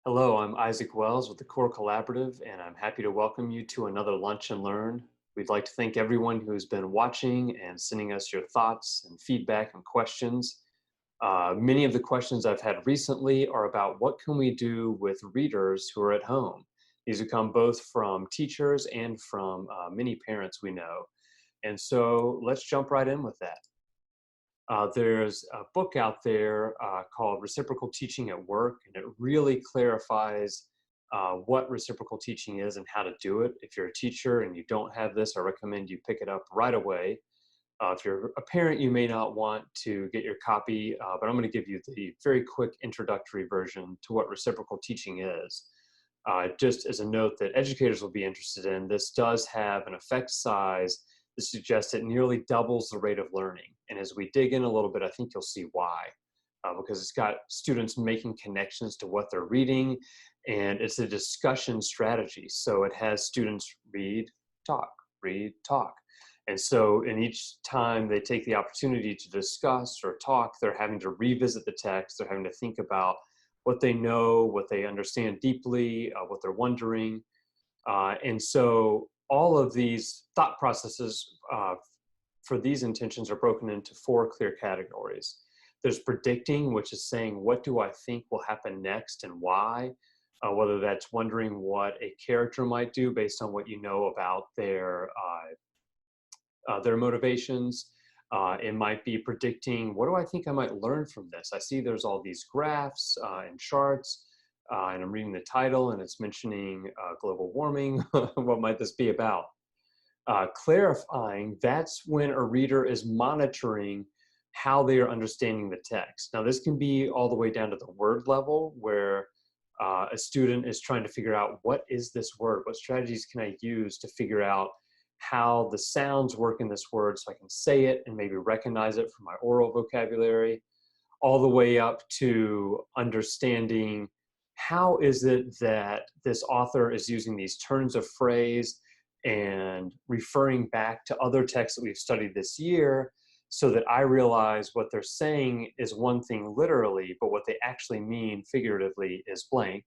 Hello, I'm Isaac Wells with the Core Collaborative, and I'm happy to welcome you to another Lunch and Learn. We'd like to thank everyone who's been watching and sending us your thoughts and feedback and questions. Many of the questions I've had recently are about what can we do with readers who are at home. These have come both from teachers and from many parents we know. And so let's jump right in with that. There's a book out there called Reciprocal Teaching at Work, and it really clarifies what reciprocal teaching is and how to do it. If you're a teacher and you don't have this, I recommend you pick it up right away. If you're a parent, you may not want to get your copy, but I'm going to give you the very quick introductory version to what reciprocal teaching is. Just as a note that educators will be interested in, this does have an effect size that suggests it nearly doubles the rate of learning. And as we dig in a little bit, I think you'll see why. Because it's got students making connections to what they're reading, and it's a discussion strategy. So it has students read, talk, read, talk. And so in each time they take the opportunity to discuss or talk, they're having to revisit the text, they're having to think about what they know, what they understand deeply, what they're wondering. And so all of these thought processes for these intentions are broken into 4 clear categories. There's predicting, which is saying, what do I think will happen next and why? Whether that's wondering what a character might do based on what you know about their motivations. It might be predicting, what do I think I might learn from this? I see there's all these graphs and charts, and I'm reading the title and it's mentioning global warming. What might this be about? Clarifying, that's when a reader is monitoring how they are understanding the text. Now, this can be all the way down to the word level, where a student is trying to figure out, what is this word? What strategies can I use to figure out how the sounds work in this word so I can say it and maybe recognize it from my oral vocabulary, all the way up to understanding how is it that this author is using these turns of phrase and referring back to other texts that we've studied this year, so that I realize what they're saying is one thing literally, but what they actually mean figuratively is blank.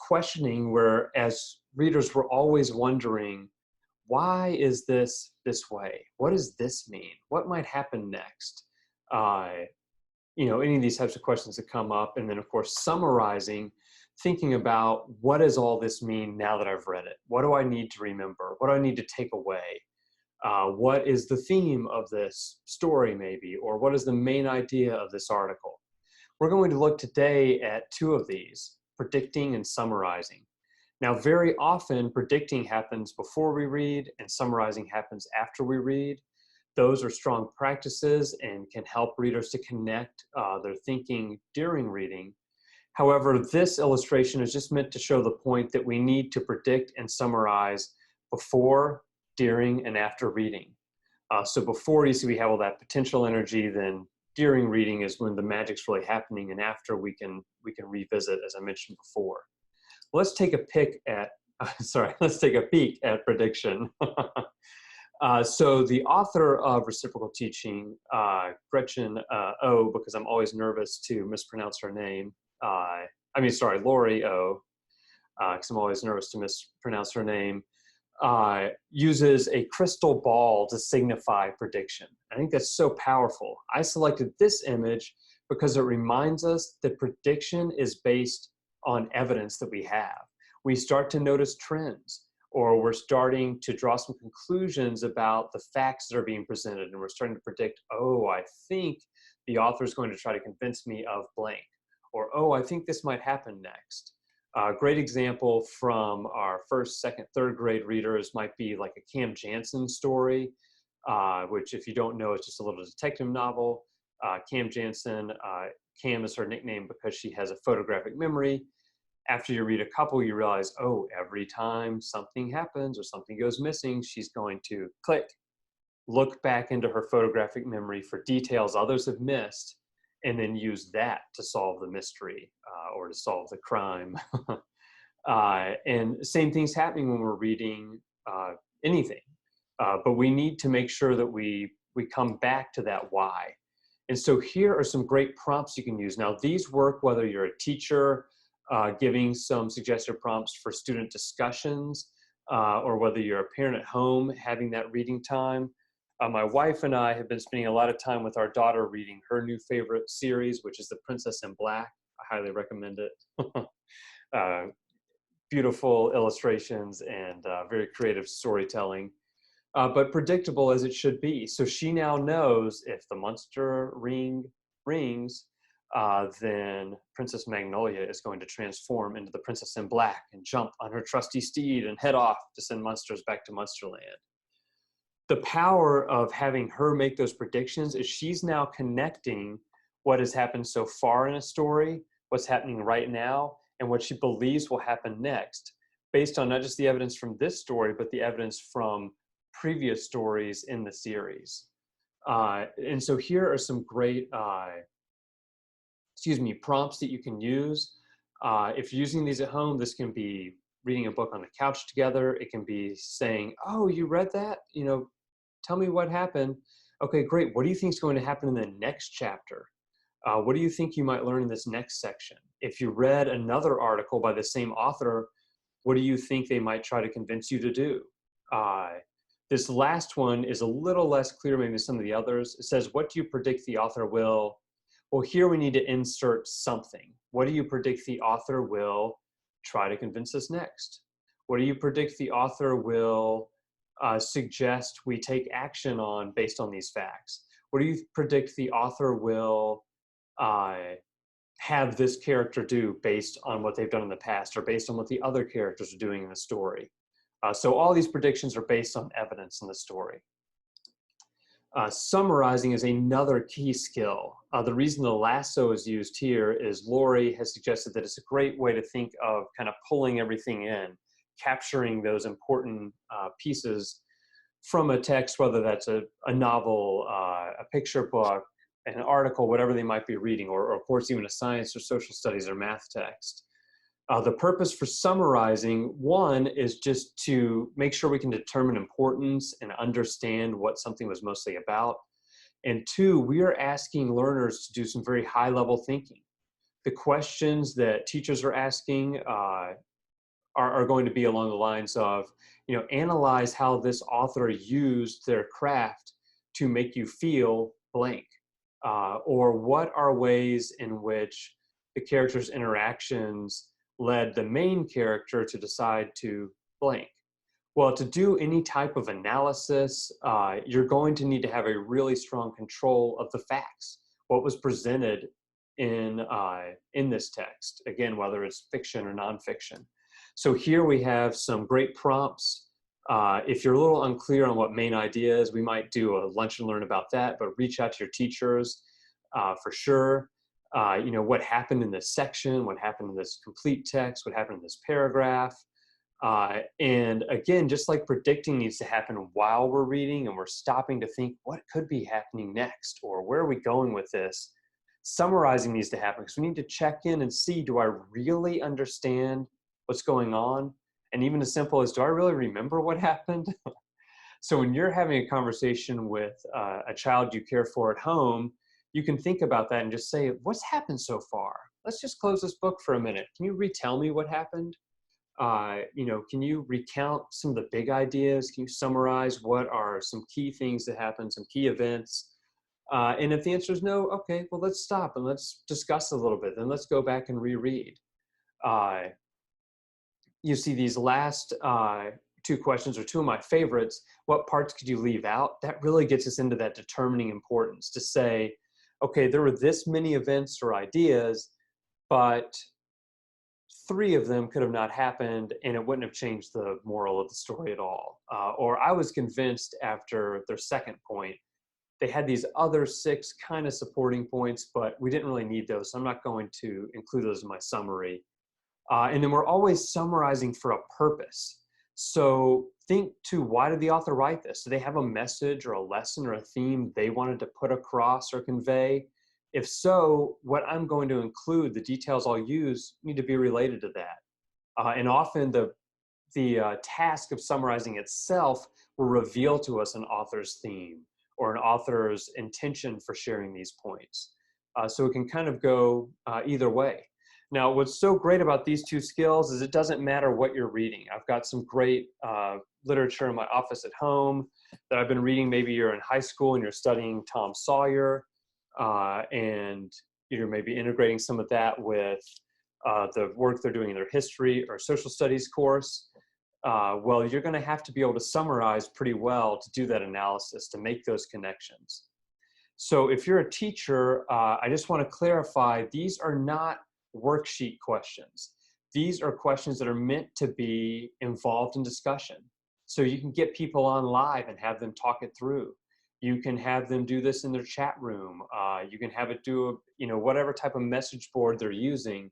Questioning, where as readers we're always wondering, why is this way? What does this mean? What might happen next? Any of these types of questions that come up. And then, of course, summarizing, thinking about, what does all this mean now that I've read it? What do I need to remember? What do I need to take away? What is the theme of this story, maybe? Or what is the main idea of this article? We're going to look today at 2 of these, predicting and summarizing. Now, very often, predicting happens before we read and summarizing happens after we read. Those are strong practices and can help readers to connect their thinking during reading. However, this illustration is just meant to show the point that we need to predict and summarize before, during, and after reading. So before, you see, we have all that potential energy, then during reading is when the magic's really happening, and after we can revisit, as I mentioned before. Let's take a peek at prediction. So the author of Reciprocal Teaching, Gretchen O, because I'm always nervous to mispronounce her name. Lori O, because I'm always nervous to mispronounce her name, uses a crystal ball to signify prediction. I think that's so powerful. I selected this image because it reminds us that prediction is based on evidence that we have. We start to notice trends, or we're starting to draw some conclusions about the facts that are being presented, and we're starting to predict, oh, I think the author is going to try to convince me of blank, or, oh, I think this might happen next. A great example from our 1st, 2nd, 3rd grade readers might be like a Cam Jansen story, which, if you don't know, is just a little detective novel. Cam Jansen, Cam is her nickname because she has a photographic memory. After you read a couple, you realize, oh, every time something happens or something goes missing, she's going to click, look back into her photographic memory for details others have missed, and then use that to solve the mystery or to solve the crime. And same thing's happening when we're reading anything. But we need to make sure that we come back to that why. And so here are some great prompts you can use. Now, these work whether you're a teacher giving some suggested prompts for student discussions, or whether you're a parent at home having that reading time. My wife and I have been spending a lot of time with our daughter reading her new favorite series, which is The Princess in Black. I highly recommend it. uh, Beautiful illustrations and very creative storytelling, but predictable as it should be. So she now knows if the Munster ring rings, then Princess Magnolia is going to transform into the Princess in Black and jump on her trusty steed and head off to send Munsters back to Munsterland. The power of having her make those predictions is she's now connecting what has happened so far in a story, what's happening right now, and what she believes will happen next, based on not just the evidence from this story, but the evidence from previous stories in the series. And so here are some great, prompts that you can use. If you're using these at home, this can be reading a book on the couch together. It can be saying, "Oh, you read that? Tell me what happened." "Okay, great. What do you think is going to happen in the next chapter? What do you think you might learn in this next section? If you read another article by the same author, what do you think they might try to convince you to do?" This last one is a little less clear maybe than some of the others. It says, "What do you predict the author will..." Well, here we need to insert something. What do you predict the author will try to convince us next? What do you predict the author will suggest we take action on based on these facts? What do you predict the author will have this character do based on what they've done in the past or based on what the other characters are doing in the story? So all these predictions are based on evidence in the story. Summarizing is another key skill. The reason the lasso is used here is Lori has suggested that it's a great way to think of kind of pulling everything in, capturing those important pieces from a text, whether that's a novel, a picture book, an article, whatever they might be reading, or of course even a science or social studies or math text. The purpose for summarizing, one, is just to make sure we can determine importance and understand what something was mostly about. And two, we are asking learners to do some very high-level thinking. The questions that teachers are asking are going to be along the lines of, analyze how this author used their craft to make you feel blank. Or what are ways in which the character's interactions led the main character to decide to blank? Well, to do any type of analysis, you're going to need to have a really strong control of the facts. What was presented in this text, again, whether it's fiction or nonfiction. So here we have some great prompts. If you're a little unclear on what main idea is, we might do a lunch and learn about that, but reach out to your teachers for sure. What happened in this section, what happened in this complete text, what happened in this paragraph. And again, just like predicting needs to happen while we're reading and we're stopping to think what could be happening next or where are we going with this, summarizing needs to happen because we need to check in and see, do I really understand what's going on? And even as simple as, do I really remember what happened? So when you're having a conversation with a child you care for at home, you can think about that and just say, what's happened so far? Let's just close this book for a minute. Can you retell me what happened? Can you recount some of the big ideas? Can you summarize what are some key things that happened, some key events? And if the answer is no, okay, well, let's stop and let's discuss a little bit. Then let's go back and reread. You see these last two questions are two of my favorites. What parts could you leave out? That really gets us into that determining importance to say, okay, there were this many events or ideas, but 3 of them could have not happened and it wouldn't have changed the moral of the story at all. Or I was convinced after their second point, they had these other 6 kind of supporting points, but we didn't really need those. So I'm not going to include those in my summary. And then we're always summarizing for a purpose. So think too, why did the author write this? Do they have a message or a lesson or a theme they wanted to put across or convey? If so, what I'm going to include, the details I'll use, need to be related to that. And often the task of summarizing itself will reveal to us an author's theme or an author's intention for sharing these points. So it can kind of go either way. Now, what's so great about these two skills is it doesn't matter what you're reading. I've got some great literature in my office at home that I've been reading. Maybe you're in high school and you're studying Tom Sawyer, and you're maybe integrating some of that with the work they're doing in their history or social studies course. Well, you're going to have to be able to summarize pretty well to do that analysis, to make those connections. So if you're a teacher, I just want to clarify, these are not worksheet questions. These are questions that are meant to be involved in discussion. So you can get people on live and have them talk it through. You can have them do this in their chat room. You can have it do, whatever type of message board they're using.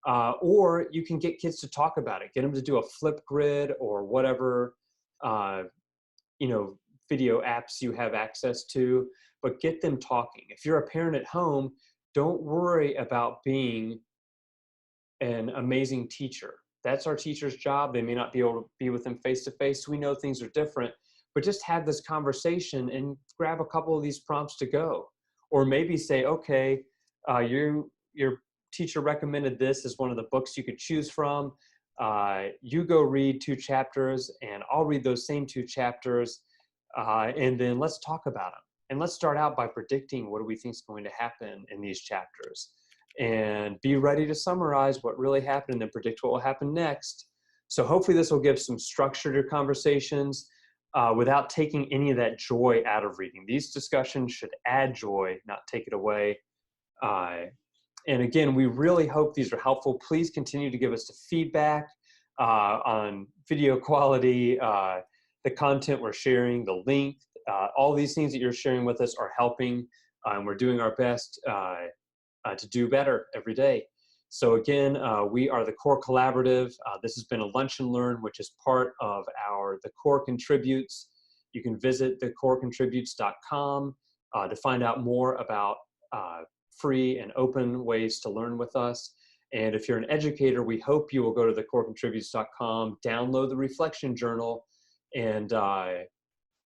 Or you can get kids to talk about it, get them to do a flip grid or whatever, uh, video apps you have access to, but get them talking. If you're a parent at home, don't worry about being an amazing teacher. That's our teacher's job. They may not be able to be with them face to face. We know things are different, but just have this conversation and grab a couple of these prompts to go. Or maybe say, okay, your teacher recommended this as one of the books you could choose from. You go read 2 chapters and I'll read those same 2 chapters. And then let's talk about them. And let's start out by predicting what do we think is going to happen in these chapters, and be ready to summarize what really happened and then predict what will happen next. So hopefully this will give some structure to your conversations without taking any of that joy out of reading. These discussions should add joy, not take it away. And again, we really hope these are helpful. Please continue to give us the feedback on video quality, the content we're sharing, the link, all these things that you're sharing with us are helping, and we're doing our best to do better every day. So again, we are the Core Collaborative. This has been a Lunch and Learn, which is part of the Core Contributes. You can visit thecorecontributes.com to find out more about free and open ways to learn with us. And if you're an educator, we hope you will go to thecorecontributes.com, download the reflection journal, and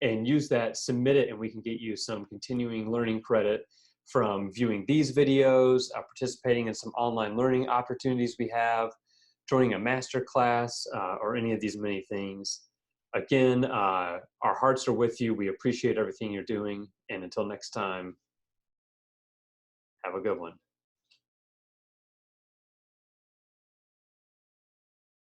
use that, submit it, and we can get you some continuing learning credit from viewing these videos, participating in some online learning opportunities we have, joining a master class, or any of these many things. Again, our hearts are with you. We appreciate everything you're doing. And until next time, have a good one.